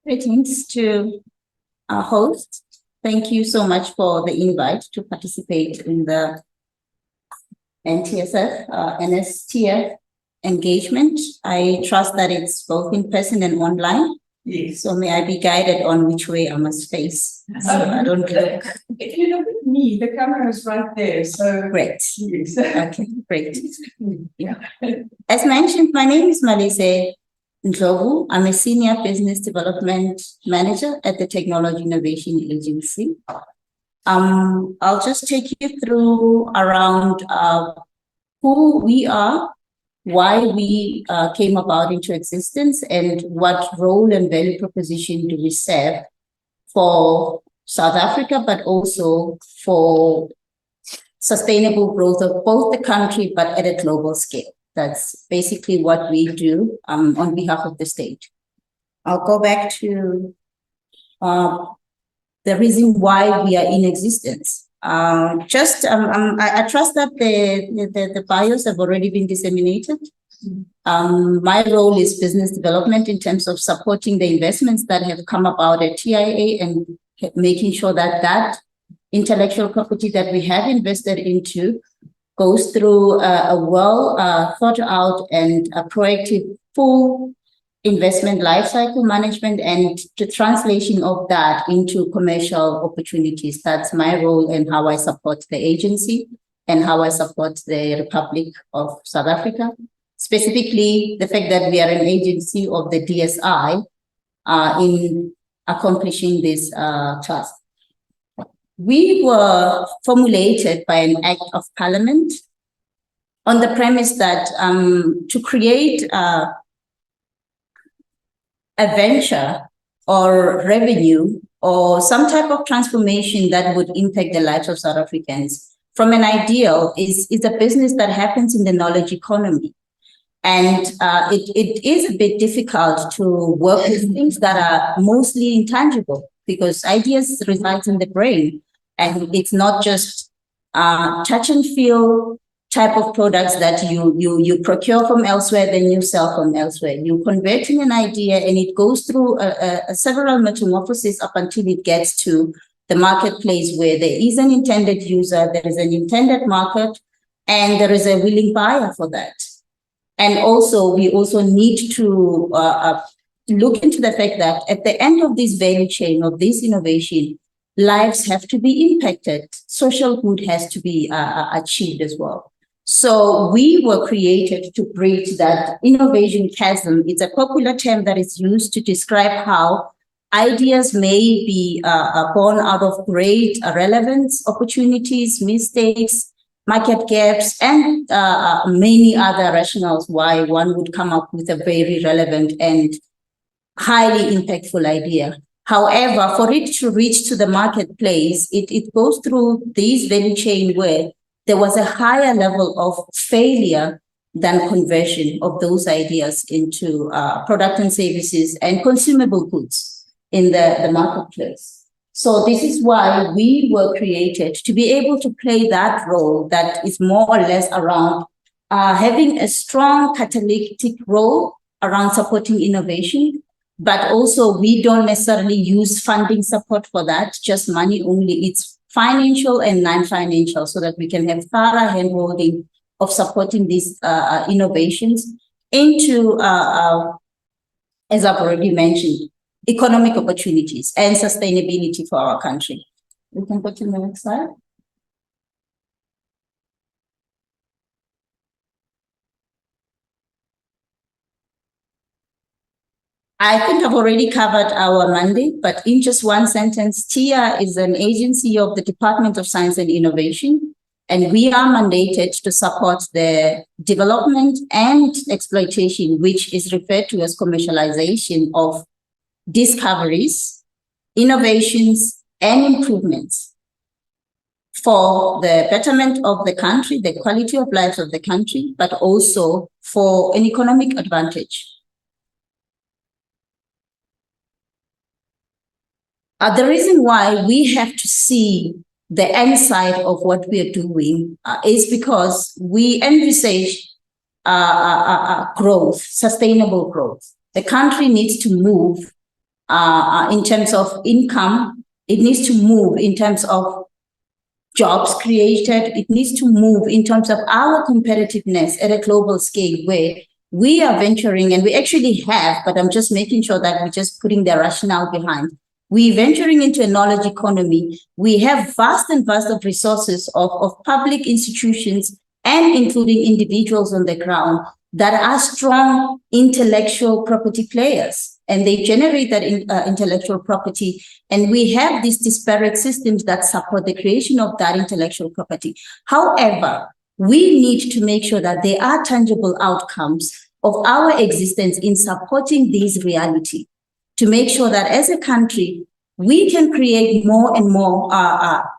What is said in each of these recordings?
Greetings to our host. Thank you so much for the invite to participate in the NSTF engagement. I trust that it's both in person and online. Yes. So may I be guided on which way I must face, so I don't look. If you look at me, the camera is right there. So Great. yes. Okay, great. Yeah. As mentioned, my name is Malese Ndlhovu. I'm a Senior Business Development Manager at the Technology Innovation Agency. I'll just take you through around who we are, why we came about into existence, and what role and value proposition do we serve for South Africa, but also for sustainable growth of both the country, but at a global scale. That's basically what we do on behalf of the state. I'll go back to the reason why we are in existence. I trust that the bios have already been disseminated. My role is business development in terms of supporting the investments that have come about at TIA and making sure that that intellectual property that we have invested into goes through a well thought out and a proactive full investment lifecycle management and the translation of that into commercial opportunities. That's my role and how I support the agency and how I support the Republic of South Africa. Specifically, the fact that we are an agency of the DSI in accomplishing this task. We were formulated by an act of parliament on the premise that to create a venture or revenue or some type of transformation that would impact the lives of South Africans from an ideal is a business that happens in the knowledge economy. And it is a bit difficult to work with things that are mostly intangible because ideas reside in the brain. And it's not just touch and feel type of products that you procure from elsewhere, then you sell from elsewhere. You're converting an idea and it goes through several metamorphoses up until it gets to the marketplace where there is an intended user, there is an intended market, and there is a willing buyer for that. And also, we also need to look into the fact that at the end of this value chain of this innovation, lives have to be impacted. Social good has to be achieved as well. So we were created to bridge that innovation chasm. It's a popular term that is used to describe how ideas may be born out of great relevance, opportunities, mistakes, market gaps, and many other rationales why one would come up with a very relevant and highly impactful idea. However, for it to reach to the marketplace, it goes through this value chain where there was a higher level of failure than conversion of those ideas into product and services and consumable goods in the marketplace. So this is why we were created to be able to play that role that is more or less around having a strong catalytic role around supporting innovation. But also, we don't necessarily use funding support for that, just money only. It's financial and non-financial so that we can have thorough handholding of supporting these innovations into, as I've already mentioned, economic opportunities and sustainability for our country. We can go to the next slide. I think I've already covered our mandate, but in just one sentence, TIA is an agency of the Department of Science and Innovation, and we are mandated to support the development and exploitation, which is referred to as commercialization of discoveries, innovations, and improvements for the betterment of the country, the quality of life of the country, but also for an economic advantage. The reason why we have to see the end side of what we are doing is because we envisage growth, sustainable growth. The country needs to move in terms of income. It needs to move in terms of jobs created. It needs to move in terms of our competitiveness at a global scale, where we are venturing, and we actually have, but I'm just making sure that we're just putting the rationale behind. We're venturing into a knowledge economy. We have vast and vast of resources of public institutions and including individuals on the ground that are strong intellectual property players, and they generate that intellectual property. And we have these disparate systems that support the creation of that intellectual property. However, we need to make sure that there are tangible outcomes of our existence in supporting these reality, to make sure that as a country, we can create more and more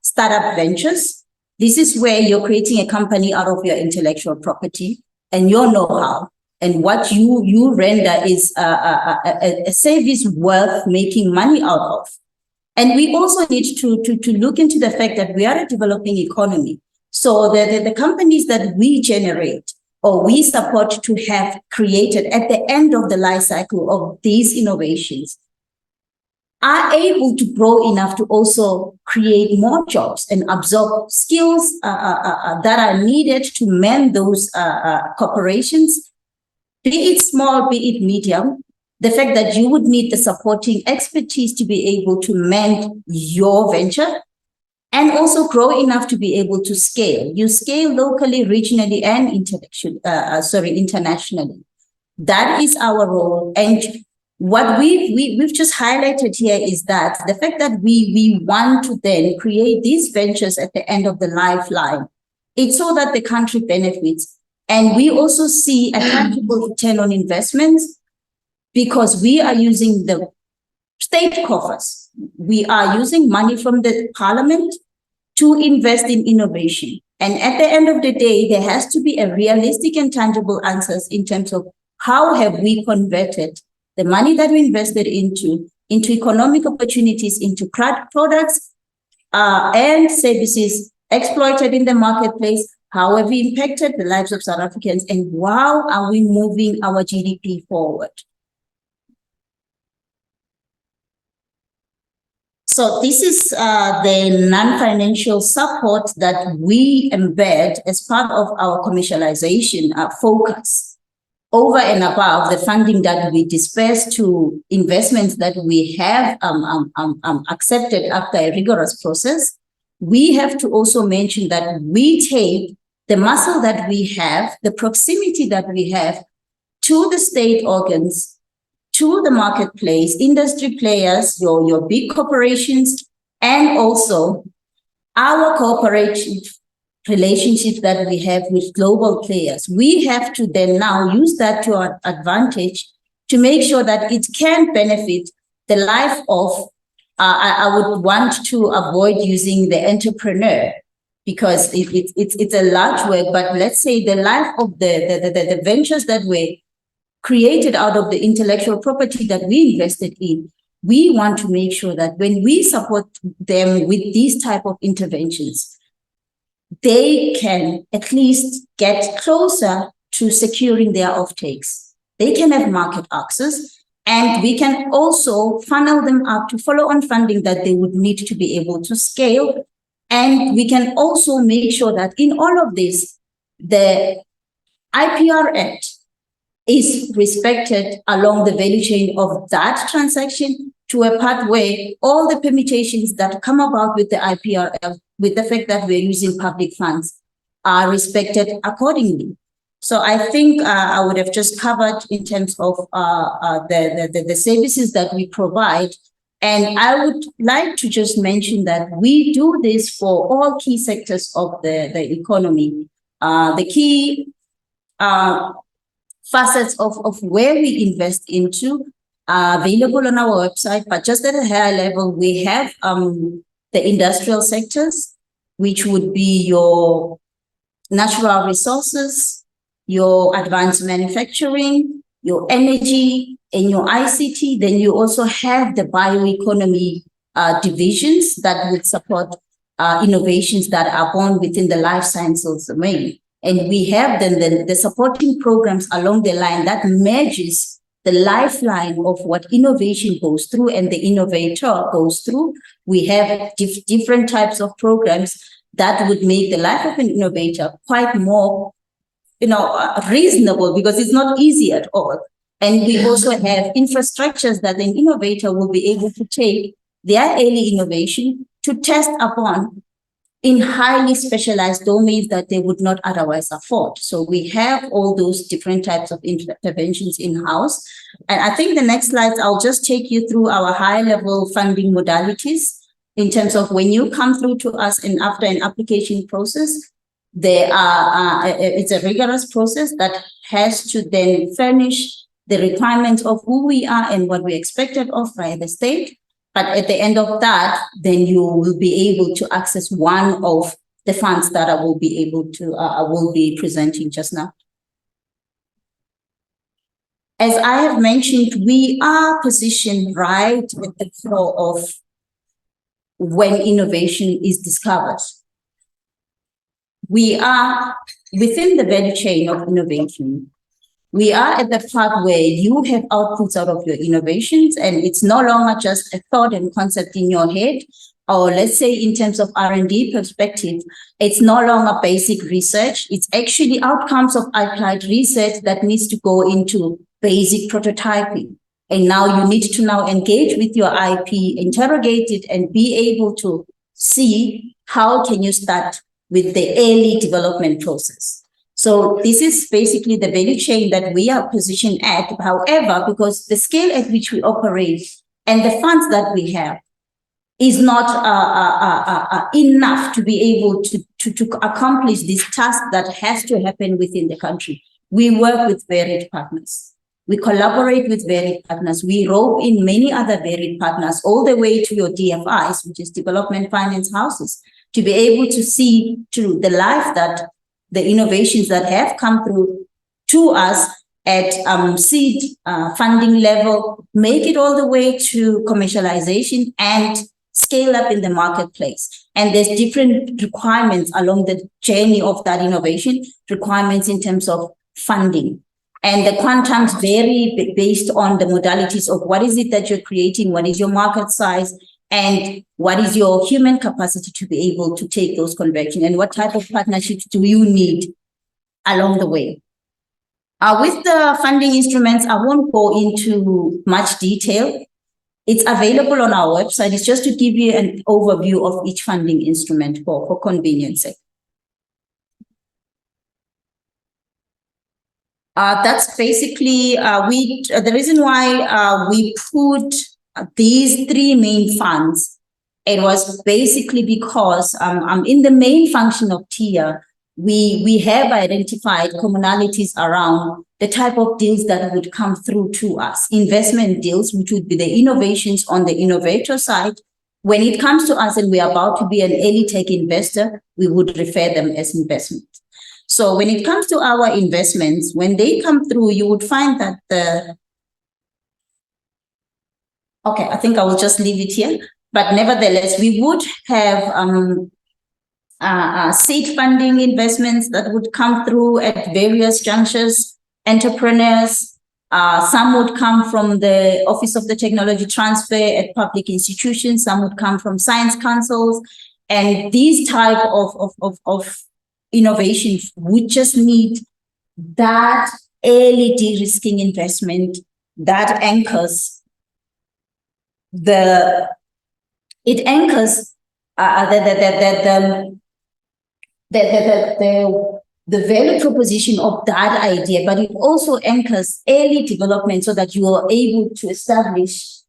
startup ventures. This is where you're creating a company out of your intellectual property and your know-how, and what you render is a service worth making money out of. And we also need to look into the fact that we are a developing economy. So the companies that we generate or we support to have created at the end of the life cycle of these innovations are able to grow enough to also create more jobs and absorb skills that are needed to man those corporations, be it small, be it medium. The fact that you would need the supporting expertise to be able to man your venture and also grow enough to be able to scale. You scale locally, regionally, and internationally. That is our role. And what we've just highlighted here is that the fact that we want to then create these ventures at the end of the lifeline, it's so that the country benefits. And we also see a tangible return on investments, because we are using the state coffers. We are using money from the parliament to invest in innovation. And at the end of the day, there has to be a realistic and tangible answers in terms of how have we converted the money that we invested into economic opportunities, into products and services exploited in the marketplace. How have we impacted the lives of South Africans, and how are we moving our GDP forward? So this is the non-financial support that we embed as part of our commercialization focus, over and above the funding that we disperse to investments that we have accepted after a rigorous process. We have to also mention that we take the muscle that we have, the proximity that we have to the state organs, to the marketplace, industry players, your big corporations, and also our cooperative relationships that we have with global players. We have to then now use that to our advantage to make sure that it can benefit the life of, I would want to avoid using the entrepreneur, because it's a large word, but let's say the life of the ventures that were created out of the intellectual property that we invested in. We want to make sure that when we support them with these type of interventions, they can at least get closer to securing their offtakes. They can have market access, and we can also funnel them up to follow-on funding that they would need to be able to scale. And we can also make sure that in all of this, the IPR Act is respected along the value chain of that transaction, to a part where all the permutations that come about with the IPRL, with the fact that we're using public funds, are respected accordingly. So I think I would have just covered in terms of the services that we provide. And I would like to just mention that we do this for all key sectors of the economy. The key facets of where we invest into are available on our website, but just at a higher level, we have the industrial sectors, which would be your natural resources, your advanced manufacturing, your energy, and your ICT. Then you also have the bioeconomy divisions that would support innovations that are born within the life sciences domain. And we have then the supporting programs along the line that merges the lifeline of what innovation goes through and the innovator goes through. We have different types of programs that would make the life of an innovator quite more, reasonable, because it's not easy at all. And we also have infrastructures that an innovator will be able to take their early innovation to test upon in highly specialized domains that they would not otherwise afford. So we have all those different types of interventions in-house. And I think the next slides, I'll just take you through our high-level funding modalities in terms of when you come through to us and after an application process, it's a rigorous process that has to then furnish the requirements of who we are and what we expected of by the state. But at the end of that, then you will be able to access one of the funds that I will be able to, will be presenting just now. As I have mentioned, we are positioned right at the core of when innovation is discovered. We are within the value chain of innovation. We are at the part where you have outputs out of your innovations, and it's no longer just a thought and concept in your head, or let's say in terms of R&D perspective, it's no longer basic research. It's actually outcomes of applied research that needs to go into basic prototyping. And now you need to now engage with your IP, interrogate it, and be able to see how can you start with the early development process. So this is basically the value chain that we are positioned at. However, because the scale at which we operate and the funds that we have is not enough to be able to accomplish this task that has to happen within the country. We work with varied partners. We collaborate with varied partners. We rope in many other varied partners all the way to your DFIs, which is development finance houses, to be able to see through the life that the innovations that have come through to us at seed funding level, make it all the way to commercialization and scale up in the marketplace. And there's different requirements along the journey of that innovation, requirements in terms of funding. And the quantums vary based on the modalities of what is it that you're creating, what is your market size, and what is your human capacity to be able to take those conversions, and what type of partnerships do you need along the way. With the funding instruments, I won't go into much detail. It's available on our website. It's just to give you an overview of each funding instrument for convenience sake. That's basically, the reason why we put these three main funds, it was basically because in the main function of TIA, we have identified commonalities around the type of deals that would come through to us. Investment deals, which would be the innovations on the innovator side. When it comes to us and we are about to be an early tech investor, we would refer them as investment. So when it comes to our investments, when they come through, you would find that okay, I think I will just leave it here. But nevertheless, we would have seed funding investments that would come through at various junctures, entrepreneurs. Some would come from the Office of the Technology Transfer at public institutions. Some would come from science councils. And these type of innovations would just need that early de-risking investment that anchors the value proposition of that idea, but it also anchors early development so that you are able to establish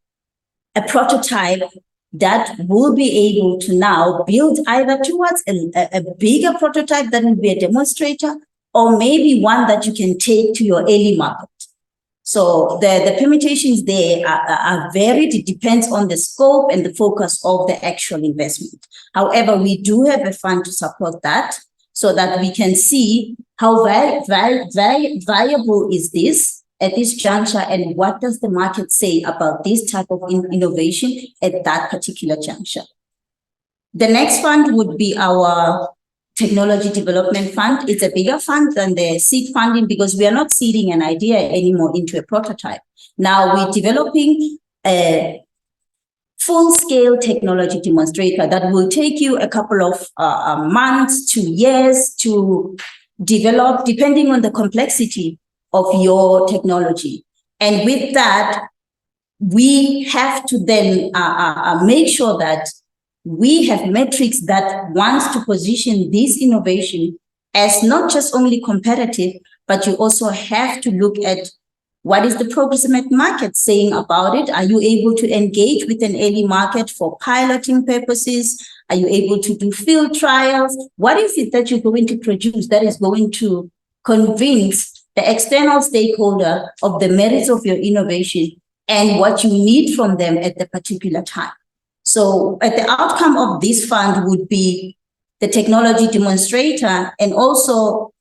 a prototype that will be able to now build either towards a bigger prototype that will be a demonstrator, or maybe one that you can take to your early market. So the permutations there are varied. It depends on the scope and the focus of the actual investment. However, we do have a fund to support that so that we can see how viable is this at this juncture, and what does the market say about this type of innovation at that particular juncture. The next fund would be our technology development fund. It's a bigger fund than the seed funding because we are not seeding an idea anymore into a prototype. Now we're developing a full-scale technology demonstrator that will take you a couple of months to years to develop, depending on the complexity of your technology. And with that, we have to then make sure that we have metrics that wants to position this innovation as not just only competitive, but you also have to look at what is the proximate market saying about it? Are you able to engage with an early market for piloting purposes? Are you able to do field trials? What is it that you're going to produce that is going to convince the external stakeholder of the merits of your innovation and what you need from them at the particular time? So at the outcome of this fund would be the technology demonstrator and also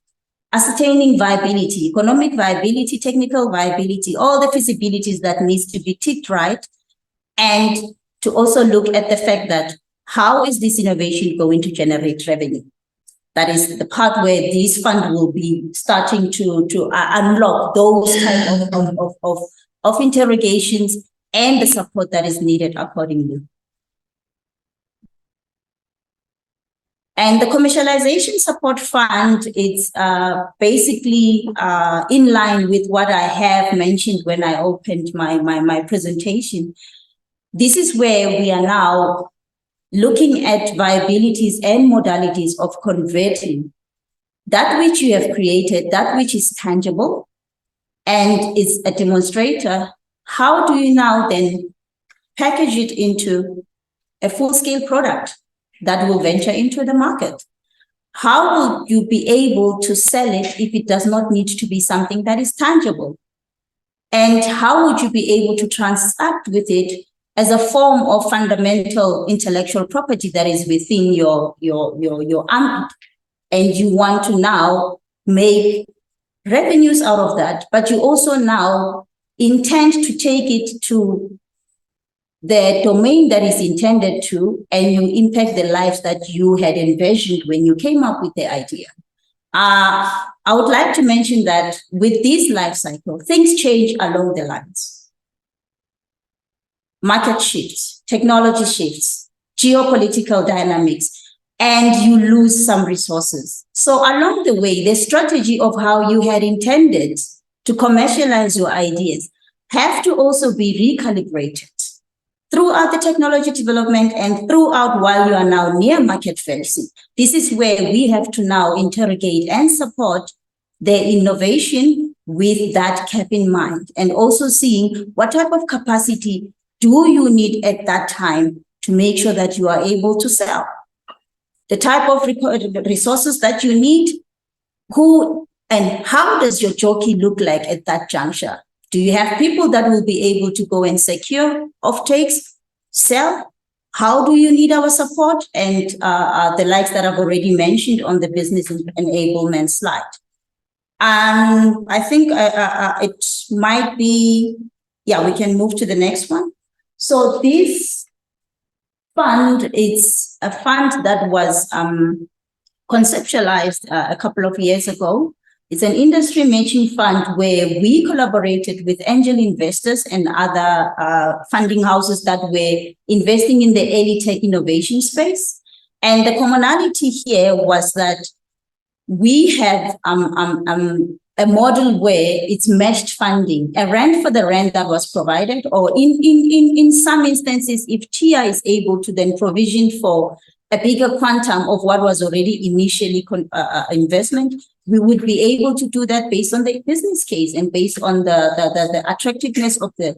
ascertaining viability, economic viability, technical viability, all the feasibilities that needs to be ticked right. And to also look at the fact that how is this innovation going to generate revenue? That is the part where this fund will be starting to unlock those type of interrogations and the support that is needed accordingly. And the commercialization support fund is basically in line with what I have mentioned when I opened my presentation. This is where we are now looking at viabilities and modalities of converting that which you have created, that which is tangible and is a demonstrator. How do you now then package it into a full-scale product that will venture into the market? How will you be able to sell it if it does not need to be something that is tangible? And how would you be able to transact with it as a form of fundamental intellectual property that is within your ambit? And you want to now make revenues out of that, but you also now intend to take it to the domain that is intended to, and you impact the lives that you had envisioned when you came up with the idea. I would like to mention that with this life cycle, things change along the lines. Market shifts, technology shifts, geopolitical dynamics, and you lose some resources. So along the way, the strategy of how you had intended to commercialize your ideas have to also be recalibrated throughout the technology development and throughout while you are now near market facing. This is where we have to now interrogate and support the innovation with that cap in mind, and also seeing what type of capacity do you need at that time to make sure that you are able to sell. The type of resources that you need, who and how does your jockey look like at that juncture? Do you have people that will be able to go and secure offtakes, sell? How do you need our support? And the likes that I've already mentioned on the business enablement slide. I think it might be, yeah, we can move to the next one. So this fund is a fund that was conceptualized a couple of years ago. It's an industry matching fund where we collaborated with angel investors and other funding houses that were investing in the early tech innovation space. And the commonality here was that we have a model where it's matched funding, a rent for the rent that was provided, or in some instances, if TIA is able to then provision for a bigger quantum of what was already initially investment, we would be able to do that based on the business case and based on the attractiveness of the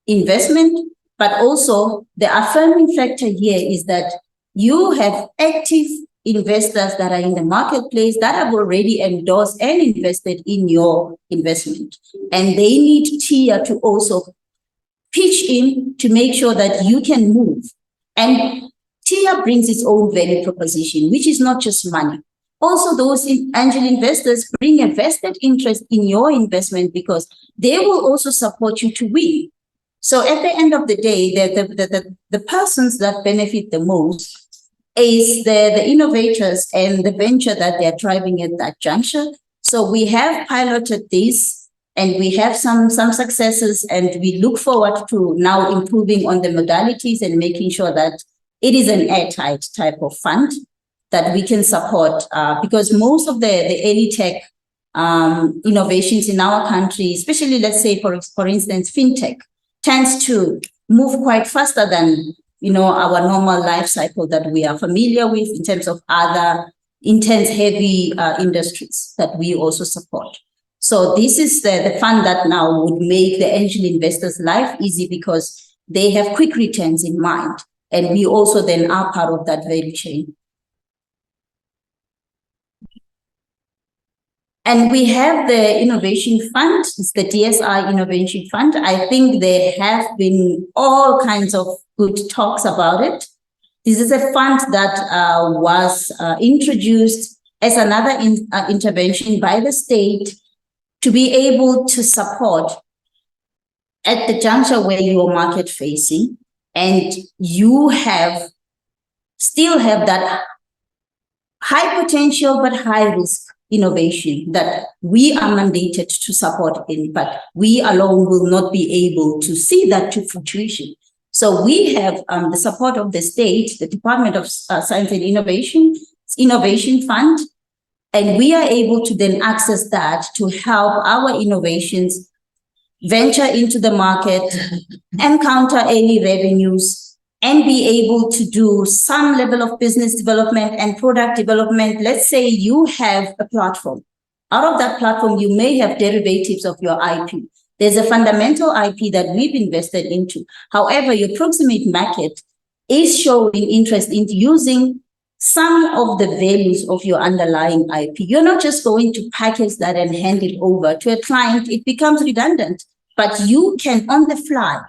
investment. But also the affirming factor here is that you have active investors that are in the marketplace that have already endorsed and invested in your investment. And they need TIA to also pitch in to make sure that you can move. And TIA brings its own value proposition, which is not just money. Also, those angel investors bring a vested interest in your investment because they will also support you to win. So at the end of the day, the persons that benefit the most is the innovators and the venture that they're driving at that juncture. So we have piloted this and we have some successes, and we look forward to now improving on the modalities and making sure that it is an airtight type of fund that we can support, because most of the early tech innovations in our country, especially let's say for instance, fintech, tends to move quite faster than our normal life cycle that we are familiar with in terms of other intense heavy industries that we also support. So this is the fund that now would make the angel investors' life easy because they have quick returns in mind. And we also then are part of that value chain. And we have the Innovation Fund, it's the DSI Innovation Fund. I think there have been all kinds of good talks about it. This is a fund that was introduced as another intervention by the state to be able to support at the juncture where you are market facing and you still have that high potential but high risk innovation that we are mandated to support in, but we alone will not be able to see that to fruition. So we have the support of the state, the Department of Science and Innovation Fund, and we are able to then access that to help our innovations venture into the market, encounter early revenues, and be able to do some level of business development and product development. Let's say you have a platform. Out of that platform, you may have derivatives of your IP. There's a fundamental IP that we've invested into. However, your proximate market is showing interest in using some of the values of your underlying IP. You're not just going to package that and hand it over to a client. It becomes redundant, but you can on the fly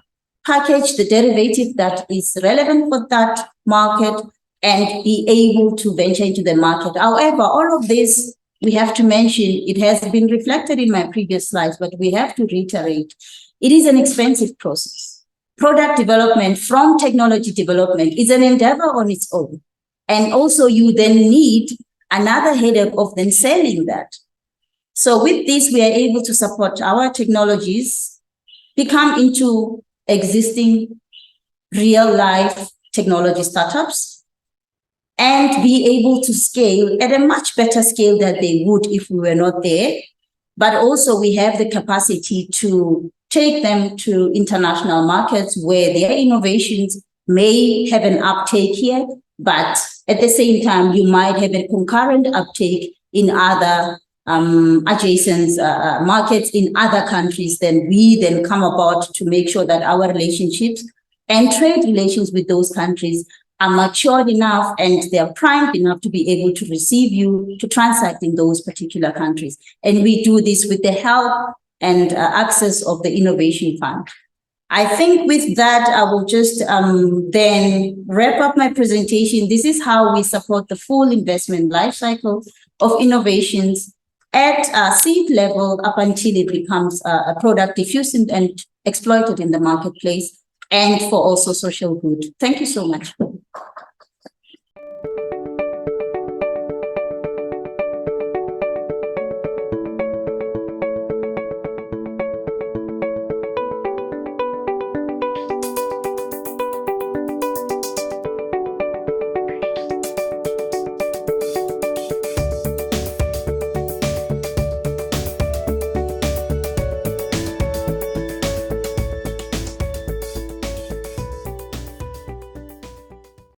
package the derivative that is relevant for that market and be able to venture into the market. However, all of this, we have to mention, it has been reflected in my previous slides, but we have to reiterate, it is an expensive process. Product development from technology development is an endeavor on its own. And also you then need another headache of then selling that. So with this, we are able to support our technologies become into existing real life technology startups and be able to scale at a much better scale than they would if we were not there. But also we have the capacity to take them to international markets where their innovations may have an uptake here, but at the same time, you might have a concurrent uptake in other adjacent markets in other countries. Then we then come about to make sure that our relationships and trade relations with those countries are matured enough and they are primed enough to be able to receive you to transact in those particular countries. And we do this with the help and access of the Innovation Fund. I think with that, I will just then wrap up my presentation. This is how we support the full investment lifecycle of innovations at seed level up until it becomes a product diffused and exploited in the marketplace, and for also social good. Thank you so much.